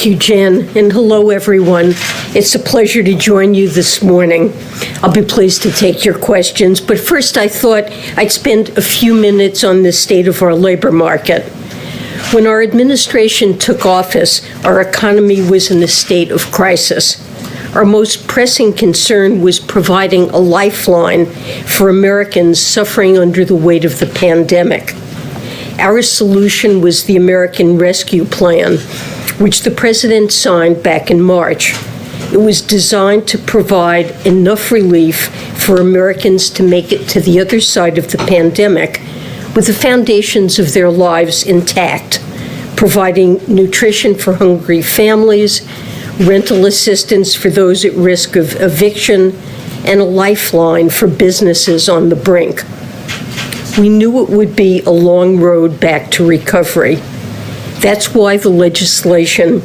Thank you, Jen, and hello, everyone. It's a pleasure to join you this morning. I'll be pleased to take your questions, but first I thought I'd spend a few minutes on the state of our labor market. When our administration took office, our economy was in a state of crisis. Our most pressing concern was providing a lifeline for Americans suffering under the weight of the pandemic. Our solution was the American Rescue Plan, which the President signed back in March. It was designed to provide enough relief for Americans to make it to the other side of the pandemic with the foundations of their lives intact, providing nutrition for hungry families, rental assistance for those at risk of eviction, and a lifeline for businesses on the brink. We knew it would be a long road back to recovery. That's why the legislation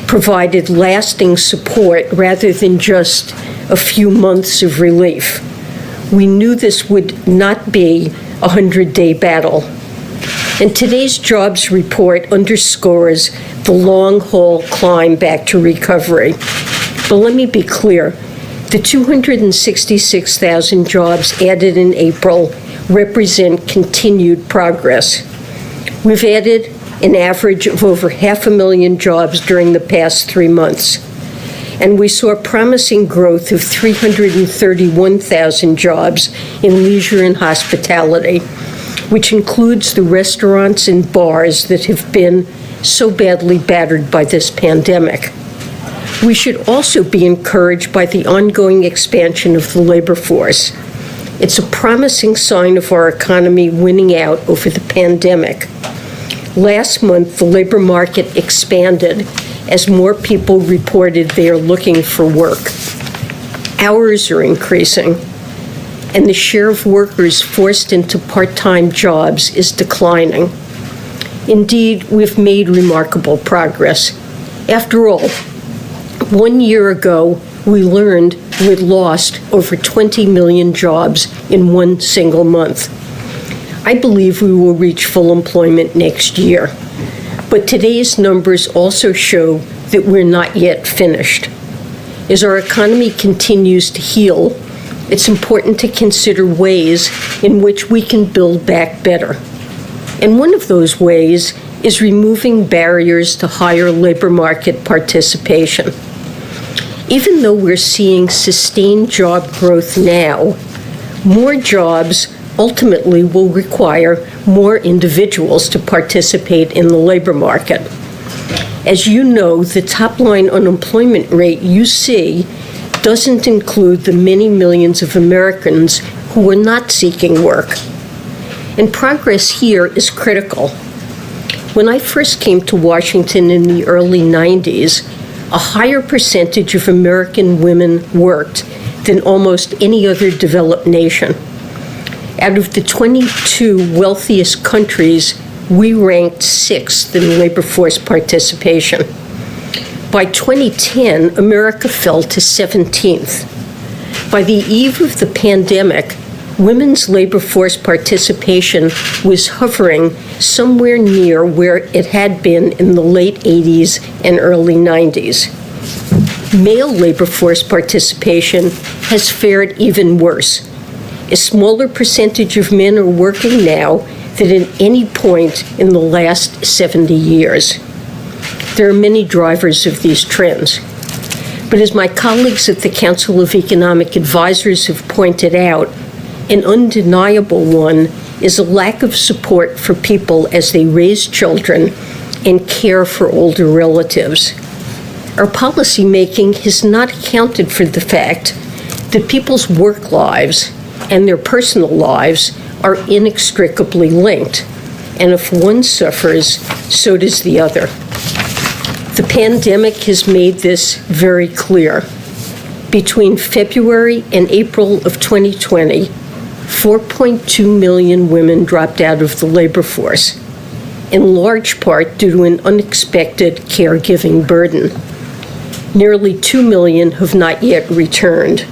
provided lasting support rather than just a few months of relief. We knew this would not be a 100-day battle. And today's jobs report underscores the long-haul climb back to recovery. But let me be clear, the 266,000 jobs added in April represent continued progress. We've added an average of over 500,000 jobs during the past 3 months, and we saw promising growth of 331,000 jobs in leisure and hospitality, which includes the restaurants and bars that have been so badly battered by this pandemic. We should also be encouraged by the ongoing expansion of the labor force. It's a promising sign of our economy winning out over the pandemic. Last month, the labor market expanded as more people reported they are looking for work. Hours are increasing, and the share of workers forced into part-time jobs is declining. Indeed, we've made remarkable progress. After all, 1 year ago, we learned we'd lost over 20 million jobs in one single month. I believe we will reach full employment next year. But today's numbers also show that we're not yet finished. As our economy continues to heal, it's important to consider ways in which we can build back better. And one of those ways is removing barriers to higher labor market participation. Even though we're seeing sustained job growth now, more jobs ultimately will require more individuals to participate in the labor market. As you know, the top-line unemployment rate you see doesn't include the many millions of Americans who are not seeking work. And progress here is critical. When I first came to Washington in the early 90s, a higher percentage of American women worked than almost any other developed nation. Out of the 22 wealthiest countries, we ranked 6th in labor force participation. By 2010, America fell to 17th. By the eve of the pandemic, women's labor force participation was hovering somewhere near where it had been in the late 80s and early 90s. Male labor force participation has fared even worse. A smaller percentage of men are working now than at any point in the last 70 years. There are many drivers of these trends. But as my colleagues at the Council of Economic Advisors have pointed out, an undeniable one is a lack of support for people as they raise children and care for older relatives. Our policymaking has not accounted for the fact that people's work lives and their personal lives are inextricably linked, and if one suffers, so does the other. The pandemic has made this very clear. Between February and April of 2020, 4.2 million women dropped out of the labor force, in large part due to an unexpected caregiving burden. Nearly 2 million have not yet returned.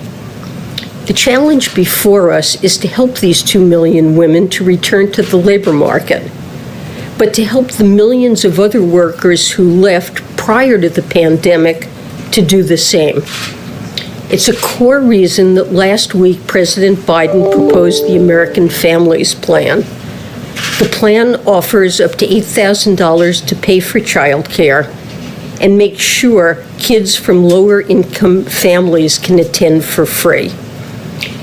The challenge before us is to help these 2 million women to return to the labor market, but to help the millions of other workers who left prior to the pandemic to do the same. It's a core reason that last week President Biden proposed the American Families Plan. The plan offers up to $8,000 to pay for childcare and makes sure kids from lower-income families can attend for free.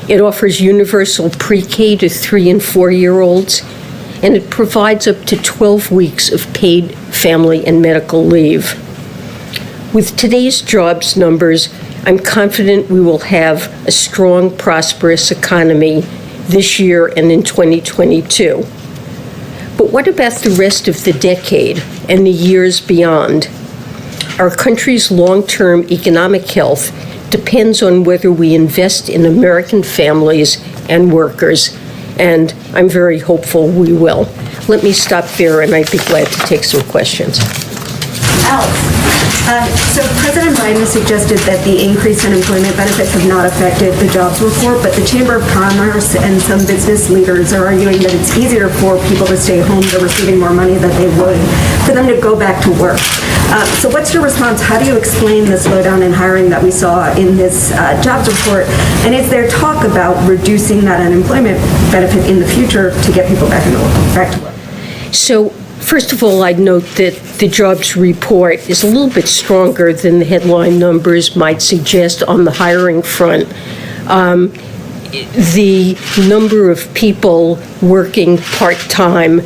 It offers universal pre-K to 3- and 4-year-olds, and it provides up to 12 weeks of paid family and medical leave. With today's jobs numbers, I'm confident we will have a strong, prosperous economy this year and in 2022. But what about the rest of the decade and the years beyond? Our country's long-term economic health depends on whether we invest in American families and workers, and I'm very hopeful we will. Let me stop there, and I'd be glad to take some questions. So President Biden suggested that the increased unemployment benefits have not affected the jobs report, but the Chamber of Commerce and some business leaders are arguing that it's easier for people to stay home. They're receiving more money than they would for them to go back to work. So what's your response? How do you explain the slowdown in hiring that we saw in this jobs report? And is there talk about reducing that unemployment benefit in the future to get people back to work? So, first of all, I'd note that the jobs report is a little bit stronger than the headline numbers might suggest on the hiring front. The number of people working part-time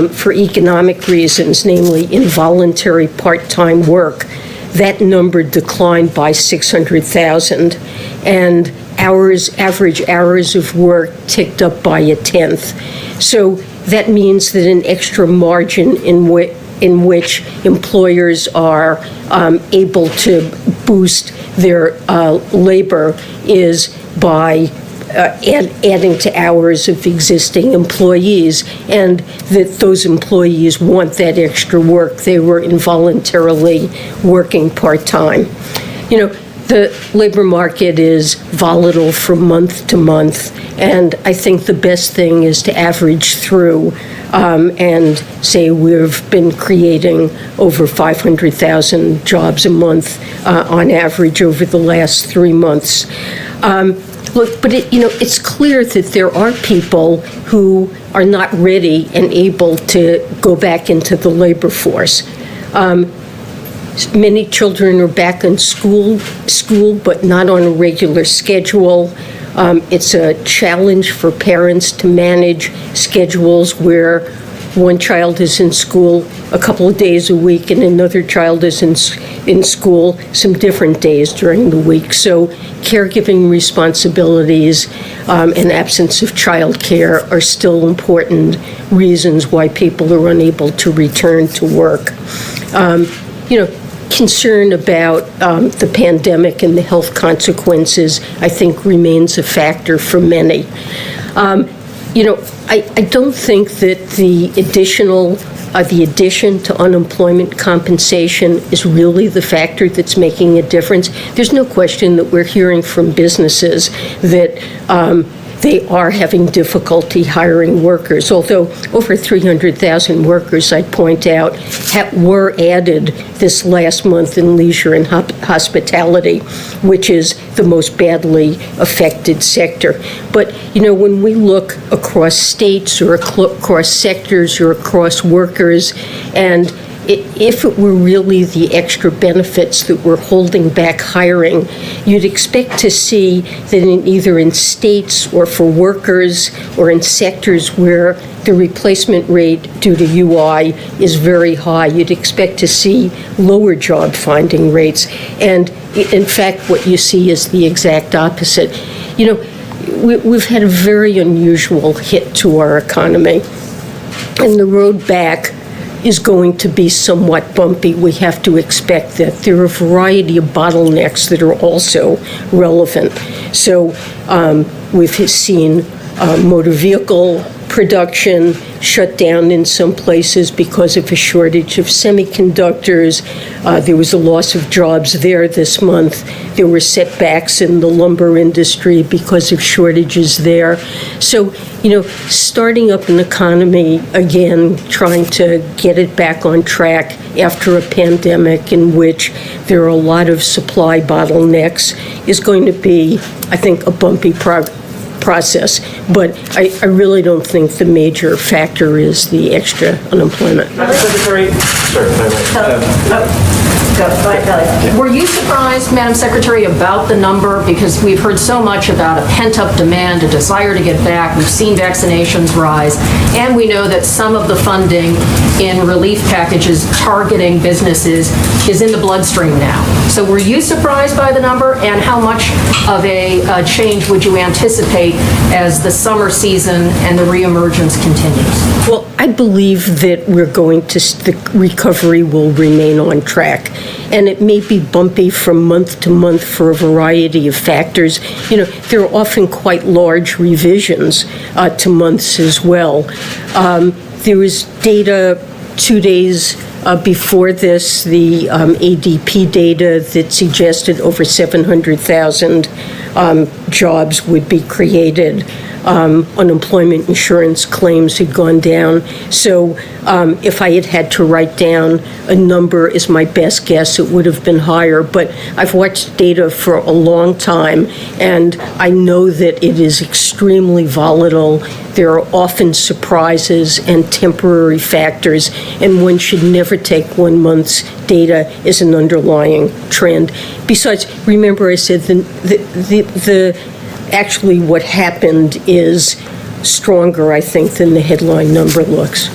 for economic reasons, namely involuntary part-time work, that number declined by 600,000, and average hours of work ticked up by 1/10. So that means that an extra margin in which employers are able to boost their labor is by adding to hours of existing employees, and that those employees want that extra work. They were involuntarily working part-time. You know, the labor market is volatile from month to month, and I think the best thing is to average through and say we've been creating over 500,000 jobs a month on average over the last 3 months. Look, but it's clear that there are people who are not ready and able to go back into the labor force. Many children are back in school, but not on a regular schedule. It's a challenge for parents to manage schedules where one child is in school a couple of days a week and another child is in school some different days during the week. So caregiving responsibilities and absence of child care are still important reasons why people are unable to return to work. Concern about the pandemic and the health consequences, I think, remains a factor for many. I don't think that the addition to unemployment compensation is really the factor that's making a difference. There's no question that we're hearing from businesses that they are having difficulty hiring workers, although over 300,000 workers, I'd point out, were added this last month in leisure and hospitality, which is the most badly affected sector. But, when we look across states or across sectors or across workers, and if it were really the extra benefits that were holding back hiring, you'd expect to see that either in states or for workers or in sectors where the replacement rate due to UI is very high, you'd expect to see lower job finding rates. And in fact, what you see is the exact opposite. We've had a very unusual hit to our economy, and the road back is going to be somewhat bumpy. We have to expect that. There are a variety of bottlenecks that are also relevant. So we've seen motor vehicle production shut down in some places because of a shortage of semiconductors. There was a loss of jobs there this month. There were setbacks in the lumber industry because of shortages there. So, starting up an economy again, trying to get it back on track after a pandemic in which there are a lot of supply bottlenecks is going to be, I think, a bumpy process. But I really don't think the major factor is the extra unemployment. Madam Secretary, Were you surprised, Madam Secretary, about the number? Because we've heard so much about a pent-up demand, a desire to get back. We've seen vaccinations rise, and we know that some of the funding in relief packages targeting businesses is in the bloodstream now. So were you surprised by the number, and how much of a change would you anticipate as the summer season and the reemergence continues? Well, I believe that the recovery will remain on track. And it may be bumpy from month to month for a variety of factors. There are often quite large revisions to months as well. There was data 2 days before this, the ADP data that suggested over 700,000 jobs would be created. Unemployment insurance claims had gone down. So if I had had to write down a number as my best guess, it would have been higher. But I've watched data for a long time, and I know that it is extremely volatile. There are often surprises and temporary factors, and one should never take 1 month's data as an underlying trend. Besides, remember I said actually what happened is stronger, I think, than the headline number looks.